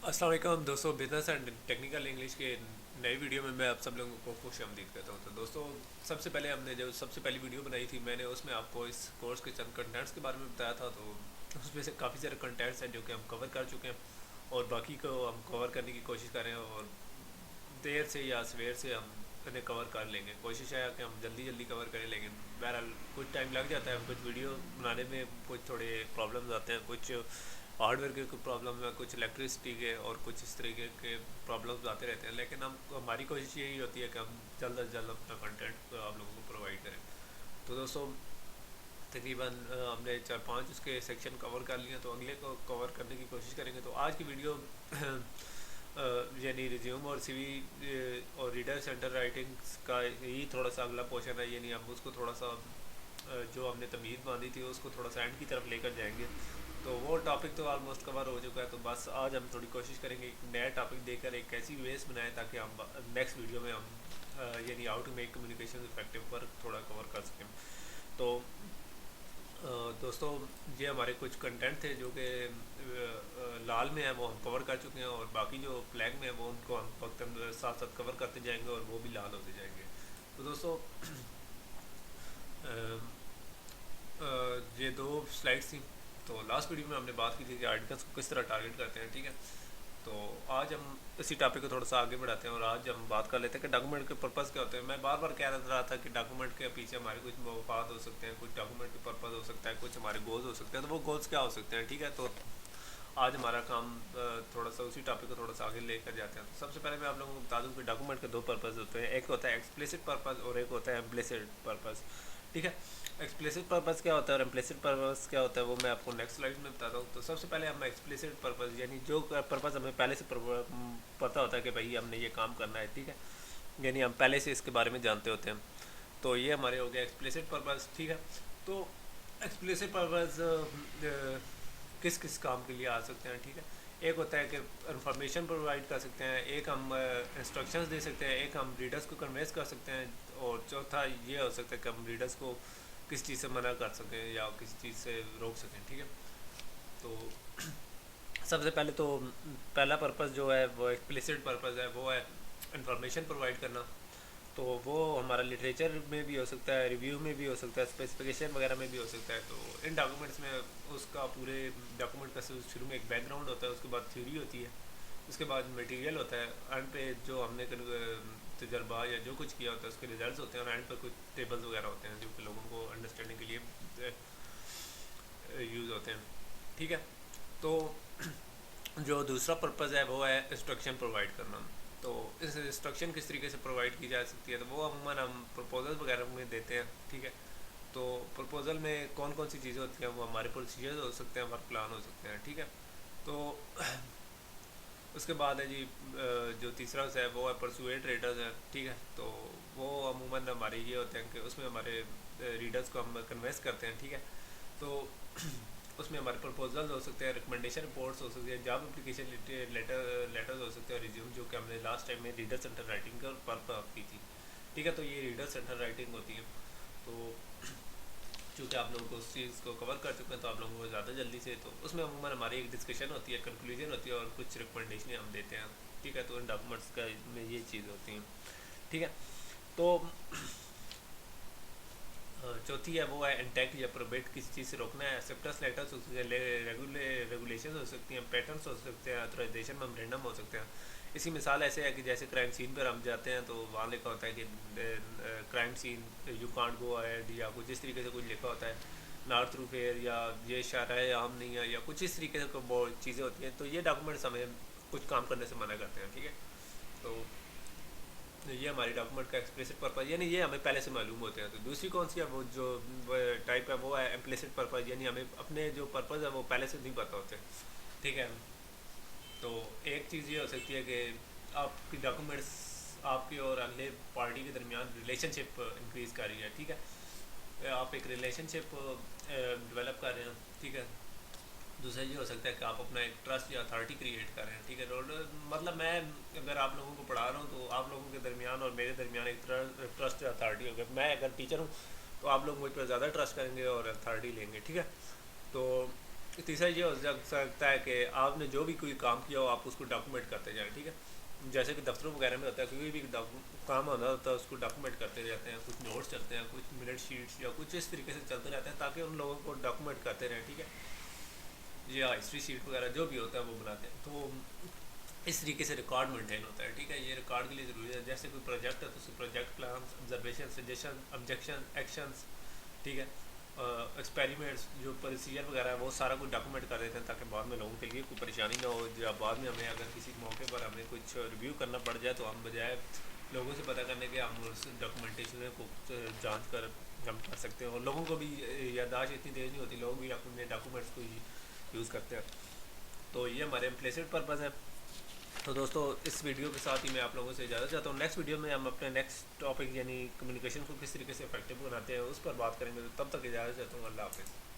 अस्सलाम वालेकुम दोस्तों, बिजनेस एंड टेक्निकल इंग्लिश के नई वीडियो में मैं आप सब लोगों को खुश आमदीद कहता हूँ। तो दोस्तों, सबसे पहले हमने जो सबसे पहली वीडियो बनाई थी, मैंने उसमें आपको इस कोर्स के चंद कंटेंट्स के बारे में बताया था। तो उसमें से काफ़ी सारे कंटेंट्स हैं जो कि हम कवर कर चुके हैं और बाकी को हम कवर करने की कोशिश कर रहे हैं और देर से या सवेर से हम इन्हें कवर कर लेंगे। कोशिश है कि हम जल्दी जल्दी कवर करें, लेकिन बहरहाल कुछ टाइम लग जाता है। कुछ वीडियो बनाने में कुछ थोड़े प्रॉब्लम्स आते हैं, कुछ हार्डवेयर के प्रॉब्लम है, कुछ इलेक्ट्रिसिटी के और कुछ इस तरीके के प्रॉब्लम्स आते रहते हैं। लेकिन हम हमारी कोशिश यही होती है कि हम जल्द अज जल्द अपना कंटेंट आप लोगों को प्रोवाइड करें। तो दोस्तों, तकरीबन हमने 4-5 उसके सेक्शन कवर कर लिए, तो अगले को कवर करने की कोशिश करेंगे। तो आज की वीडियो यानी रिज्यूम और सीवी और रीडर सेंटर राइटिंग्स का यही थोड़ा सा अगला पोर्शन है। यानी हम उसको थोड़ा सा जो हमने तमीज़ बांधी थी उसको थोड़ा सा एंड की तरफ लेकर जाएंगे। तो वो टॉपिक तो ऑलमोस्ट कवर हो चुका है। तो बस आज हम थोड़ी कोशिश करेंगे एक नया टॉपिक देकर एक ऐसी बेस बनाएं ताकि हम नेक्स्ट वीडियो में हम यानी how to make communication effective पर थोड़ा कवर कर सकें। तो दोस्तों, ये हमारे कुछ कंटेंट थे जो कि लाल में है, वो हम कवर कर चुके हैं और बाकी जो फ्लैग में है वो उनको हम वक्त साथ साथ कवर करते जाएंगे और वो भी लाल होते जाएंगे। तो दोस्तों, ये दो स्लाइड्स थी। तो लास्ट वीडियो में हमने बात की थी कि आर्टिकल्स को किस तरह टारगेट करते हैं, ठीक है। तो आज हम इसी टॉपिक को थोड़ा सा आगे बढ़ाते हैं और आज हम बात कर लेते हैं कि डॉक्यूमेंट के पर्पज़ क्या होते हैं। मैं बार बार कह रहा था कि डॉक्यूमेंट के पीछे हमारे कुछ मफाद हो सकते हैं, कुछ डॉक्यूमेंट के पर्पज़ हो सकता है, कुछ हमारे गोल्स हो सकते हैं। तो वो गोल्स क्या हो सकते हैं, ठीक है। तो आज हमारा काम थोड़ा सा उसी टॉपिक को थोड़ा सा आगे लेकर जाते हैं। तो सबसे पहले मैं आप लोगों को बता दूं कि डॉक्यूमेंट के दो पर्पज़ होते हैं, एक होता है एक्सप्लिसिट पर्पज़ और एक होता है इम्प्लिसिट पर्पज़, ठीक है। एक्सप्लिसिट पर्पज़ क्या होता है और इम्प्लिसिट पर्पज़ क्या होता है वो मैं आपको नेक्स्ट स्लाइड में बताता हूँ। तो सबसे पहले हम एक्सप्लिसिट पर्पज़ यानी जो पर्पज़ हमें पहले से पता होता है कि भाई हमने ये काम करना है, ठीक है, यानी हम पहले से इसके बारे में जानते होते हैं। तो ये हमारे हो गया एक्सप्लिसिट पर्पज़, ठीक है। तो एक्सप्लिसिट पर्पज़ किस किस काम के लिए आ सकते हैं, ठीक है। एक होता है कि इंफॉर्मेशन प्रोवाइड कर सकते हैं, एक हम इंस्ट्रक्शंस दे सकते हैं, एक हम रीडर्स को कन्वेंस कर सकते हैं और चौथा ये हो सकता है कि हम रीडर्स को किस चीज़ से मना कर सकें या किसी चीज़ से रोक सकें, ठीक है। तो सबसे पहले तो पहला पर्पज़ जो है वो एक्सप्लिसिट पर्पज़ है, वो है इंफॉर्मेशन प्रोवाइड करना। तो वो हमारा लिटरेचर में भी हो सकता है, रिव्यू में भी हो सकता है, स्पेसिफिकेशन वगैरह में भी हो सकता है। तो इन डॉक्यूमेंट्स में उसका पूरे डॉक्यूमेंट का शुरू में एक बैकग्राउंड होता है, उसके बाद थ्योरी होती है, उसके बाद मटेरियल होता है, एंड पे जो हमने तजर्बा या जो कुछ किया होता है उसके रिजल्ट्स होते हैं और एंड पर कुछ टेबल्स वगैरह होते हैं जो कि लोगों को अंडरस्टैंडिंग के लिए यूज़ होते हैं, ठीक है। तो जो दूसरा पर्पज़ है वो है इंस्ट्रक्शन प्रोवाइड करना। तो इस इंस्ट्रक्शन किस तरीके से प्रोवाइड की जा सकती है, तो वो अमूमन हम प्रपोजल वगैरह में देते हैं, ठीक है। तो प्रपोजल में कौन कौन सी चीज़ें होती हैं, वो हमारे प्रोसीजर्स हो सकते हैं, वर्क प्लान हो सकते हैं, ठीक है। तो उसके बाद है जी जो तीसरा है वो है परसुएट रीडर्स है, ठीक है। तो वो अमूमन हमारे ये होते हैं कि उसमें हमारे रीडर्स को हम कन्वेंस करते हैं, ठीक है। तो उसमें हमारे प्रपोजल्स हो सकते हैं, रिकमेंडेशन रिपोर्ट्स हो सकती है, जॉब एप्लीकेशन लेटर्स हो सकते हैं, रिज्यूम जो कि हमने लास्ट टाइम में रीडर सेंटर राइटिंग पर की थी, ठीक है। तो ये रीडर सेंटर राइटिंग होती है। तो चूँकि आप लोगों को उस चीज़ को कवर कर चुके हैं तो आप लोगों को ज़्यादा जल्दी से, तो उसमें अमूमन हमारी एक डिस्कशन होती है, कंक्लूजन होती है और कुछ रिकमेंडेशन हम देते हैं, ठीक है। तो इन डॉक्यूमेंट्स का में ये चीज़ होती हैं, ठीक है। तो चौथी है वो है इंटेक्ट या प्रोबेट, किसी चीज़ से रोकना है। एक्सेप्टेंस लेटर्स हो सकते हैं, रेगुलेशन हो सकती हैं, पैटर्न्स हो सकते हैं, ऑथराइजेशन मेमोरेंडम हो सकते हैं। इसी मिसाल ऐसे है कि जैसे क्राइम सीन पर हम जाते हैं तो वहाँ लिखा होता है कि crime seen you can't go ahead या कुछ इस तरीके से कुछ लिखा होता है, नॉट थ्रू फेयर या ये इशारा है या हम नहीं है या कुछ इस तरीके से बहुत चीज़ें होती हैं। तो ये डॉक्यूमेंट्स हमें कुछ काम करने से मना करते हैं, ठीक है। तो ये हमारी डॉक्यूमेंट का एक्सप्लिसिट पर्पज़ यानी ये हमें पहले से मालूम होते हैं। तो दूसरी कौन सी है, वो जो टाइप है वो है इम्प्लिसिट पर्पज़, यानी हमें अपने जो पर्पज़ है वो पहले से नहीं पता होते, ठीक है। तो एक चीज़ ये हो सकती है कि आपकी डॉक्यूमेंट्स आपकी और अगले पार्टी के दरमियान रिलेशनशिप इंक्रीज़ कर रही है, ठीक है। आप एक रिलेशनशिप डेवलप कर रहे हैं, ठीक है। दूसरा ये हो सकता है कि आप अपना एक ट्रस्ट या अथॉरिटी क्रिएट कर रहे हैं, ठीक है। मतलब मैं अगर आप लोगों को पढ़ा रहा हूँ तो आप लोगों के दरमियान और मेरे दरमियान एक ट्रस्ट या अथॉरिटी होगा। मैं अगर टीचर हूँ तो आप लोग मुझ पर ज़्यादा ट्रस्ट करेंगे और अथॉरिटी लेंगे, ठीक है। तो तीसरा ये हो सकता है कि आपने जो भी कोई काम किया हो आप उसको डॉक्यूमेंट करते जाएं, ठीक है। जैसे कि दफ्तरों वगैरह में होता है, कोई भी काम होना होता है उसको डॉक्यूमेंट करते रहते हैं, कुछ नोट्स चलते हैं, कुछ मिनट शीट्स या कुछ इस तरीके से चलते रहते हैं ताकि उन लोगों को डॉक्यूमेंट करते रहें, ठीक है। या हिस्ट्री शीट वगैरह जो भी होता है वो बनाते हैं, तो इस तरीके से रिकॉर्ड मेंटेन होता है, ठीक है। ये रिकॉर्ड के लिए ज़रूरी है। जैसे कोई प्रोजेक्ट है तो उसके project plan, observation, suggestion, objection, actions, ठीक है, एक्सपेरिमेंट्स, जो प्रोसीजर वगैरह है वो सारा कुछ डॉक्यूमेंट कर देते हैं ताकि बाद में लोगों के लिए कोई परेशानी ना हो। या बाद में हमें अगर किसी मौके पर हमें कुछ रिव्यू करना पड़ जाए तो हम बजाय लोगों से पता करने के हम उस डॉक्यूमेंटेशन को जांच कर हम कर सकते हैं। और लोगों को भी याददाश्त इतनी तेज़ नहीं होती, लोग भी अपने डॉक्यूमेंट्स को यूज़ करते हैं। तो ये हमारे इम्प्लिसिट पर्पज़ है। तो दोस्तों इस वीडियो के साथ ही मैं आप लोगों से इजाज़त चाहता हूँ। नेक्स्ट वीडियो में हम अपने नेक्स्ट टॉपिक यानी कम्युनिकेशन को किस तरीके से इफेक्टिव बनाते हैं उस पर बात करेंगे। तो तब तक इजाज़त चाहता हूँ। अल्लाह हाफ़िज़।